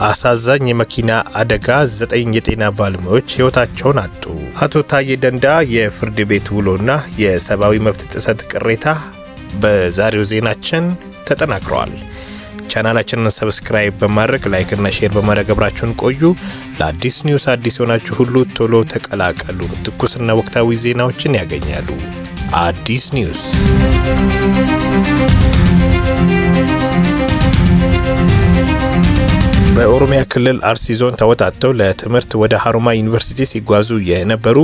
አሳዛኝ የመኪና አደጋ 9 የጤና ባለሙያዎች ሕይወታቸውን አጡ። አቶ ታዬ ደንዳ የፍርድ ቤት ውሎና የሰብአዊ መብት ጥሰት ቅሬታ በዛሬው ዜናችን ተጠናክረዋል። ቻናላችንን ሰብስክራይብ በማድረግ ላይክ እና ሼር በማድረግ አብራችሁን ቆዩ። ለአዲስ ኒውስ አዲስ የሆናችሁ ሁሉ ቶሎ ተቀላቀሉ። ትኩስና ወቅታዊ ዜናዎችን ያገኛሉ። አዲስ ኒውስ በኦሮሚያ ክልል አርሲ ዞን ተወጣጥተው ለትምህርት ወደ ሀሮማያ ዩኒቨርሲቲ ሲጓዙ የነበሩ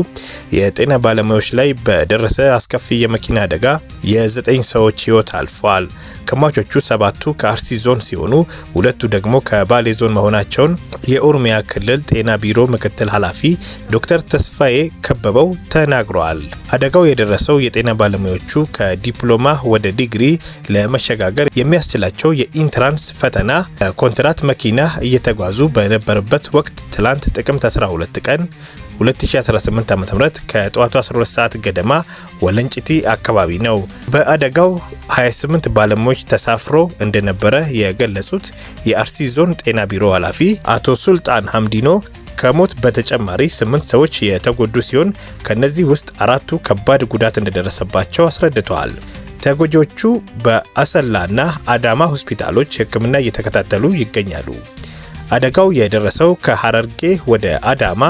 የጤና ባለሙያዎች ላይ በደረሰ አስከፊ የመኪና አደጋ የ9 ሰዎች ሕይወት አልፏል። ከሟቾቹ 7ቱ ከአርሲ ዞን ሲሆኑ 2ቱ ደግሞ ከባሌ ዞን መሆናቸውን የኦሮሚያ ክልል ጤና ቢሮ ምክትል ኃላፊ ዶክተር ተስፋዬ ከበበው ተናግረዋል። አደጋው የደረሰው የጤና ባለሙያዎቹ ከዲፕሎማ ወደ ዲግሪ ለመሸጋገር የሚያስችላቸው የኢንትራንስ ፈተና ኮንትራት መኪና እየተጓዙ በነበረበት ወቅት ትላንት ጥቅምት 12 ቀን 2018 ዓ.ም ከጠዋቱ 12 ሰዓት ገደማ ወለንጭቲ አካባቢ ነው። በአደጋው 28 ባለሙያዎች ተሳፍሮ እንደነበረ የገለጹት የአርሲ ዞን ጤና ቢሮ ኃላፊ አቶ ሱልጣን ሐምዲኖ ከሞት በተጨማሪ 8 ሰዎች የተጎዱ ሲሆን ከነዚህ ውስጥ 4ቱ ከባድ ጉዳት እንደደረሰባቸው አስረድተዋል። ተጎጂዎቹ በአሰላና አዳማ ሆስፒታሎች ሕክምና እየተከታተሉ ይገኛሉ። አደጋው የደረሰው ከሐረርጌ ወደ አዳማ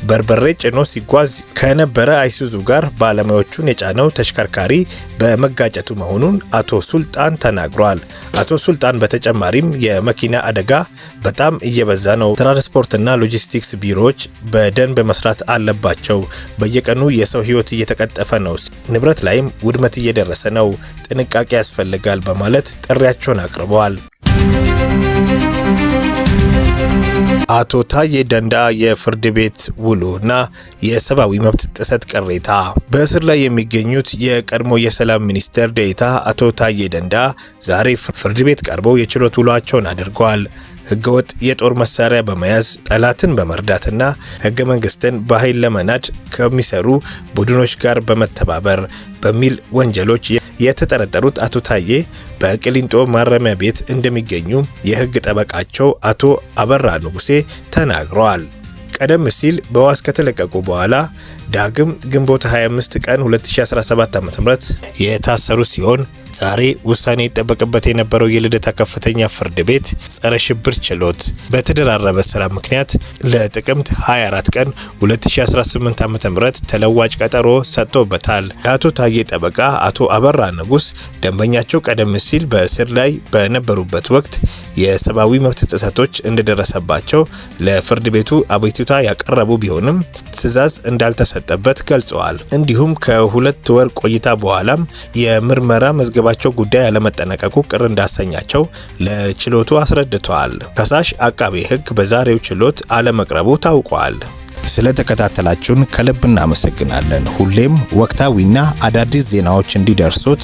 በርበሬ ጭኖ ሲጓዝ ከነበረ አይሱዙ ጋር ባለሙያዎቹን የጫነው ተሽከርካሪ በመጋጨቱ መሆኑን አቶ ሱልጣን ተናግሯል። አቶ ሱልጣን በተጨማሪም የመኪና አደጋ በጣም እየበዛ ነው፣ ትራንስፖርትና ሎጂስቲክስ ቢሮዎች በደንብ መስራት አለባቸው፣ በየቀኑ የሰው ሕይወት እየተቀጠፈ ነው፣ ንብረት ላይም ውድመት እየደረሰ ነው፣ ጥንቃቄ ያስፈልጋል በማለት ጥሪያቸውን አቅርበዋል። አቶ ታዬ ደንዳ የፍርድ ቤት ውሎና የሰብአዊ መብት ጥሰት ቅሬታ። በእስር ላይ የሚገኙት የቀድሞ የሰላም ሚኒስትር ዴኤታ አቶ ታዬ ደንዳ ዛሬ ፍርድ ቤት ቀርበው የችሎት ውሏቸውን አድርገዋል። ህገወጥ የጦር መሳሪያ በመያዝ ጠላትን በመርዳትና ህገ መንግስትን በኃይል ለመናድ ከሚሰሩ ቡድኖች ጋር በመተባበር በሚል ወንጀሎች የተጠረጠሩት አቶ ታዬ በቅሊንጦ ማረሚያ ቤት እንደሚገኙ የህግ ጠበቃቸው አቶ አበራ ንጉሴ ተናግረዋል። ቀደም ሲል በዋስ ከተለቀቁ በኋላ ዳግም ግንቦት 25 ቀን 2017 ዓ.ም የታሰሩ ሲሆን ዛሬ ውሳኔ ይጠበቅበት የነበረው የልደታ ከፍተኛ ፍርድ ቤት ጸረ ሽብር ችሎት በተደራረበ ስራ ምክንያት ለጥቅምት 24 ቀን 2018 ዓ.ም ተለዋጭ ቀጠሮ ሰጥቶበታል። የአቶ ታዬ ጠበቃ አቶ አበራ ንጉስ ደንበኛቸው ቀደም ሲል በእስር ላይ በነበሩበት ወቅት የሰብአዊ መብት ጥሰቶች እንደደረሰባቸው ለፍርድ ቤቱ አቤቱታ ያቀረቡ ቢሆንም ትዕዛዝ እንዳልተሰጠበት ገልጸዋል። እንዲሁም ከ2 ወር ቆይታ በኋላም የምርመራ መዝገባቸው ጉዳይ ያለመጠናቀቁ ቅር እንዳሰኛቸው ለችሎቱ አስረድተዋል። ከሳሽ አቃቤ ሕግ በዛሬው ችሎት አለመቅረቡ ታውቋል። ስለተከታተላችሁን ከልብ እናመሰግናለን። ሁሌም ወቅታዊና አዳዲስ ዜናዎች እንዲደርሱት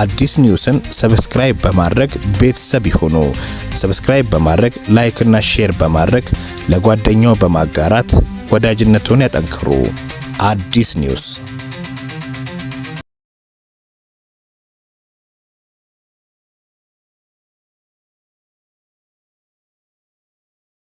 አዲስ ኒውስን ሰብስክራይብ በማድረግ ቤተሰብ ይሁኑ። ሰብስክራይብ በማድረግ ላይክ እና ሼር በማድረግ ለጓደኛው በማጋራት ወዳጅነቱን ያጠንክሩ። አዲስ ኒውስ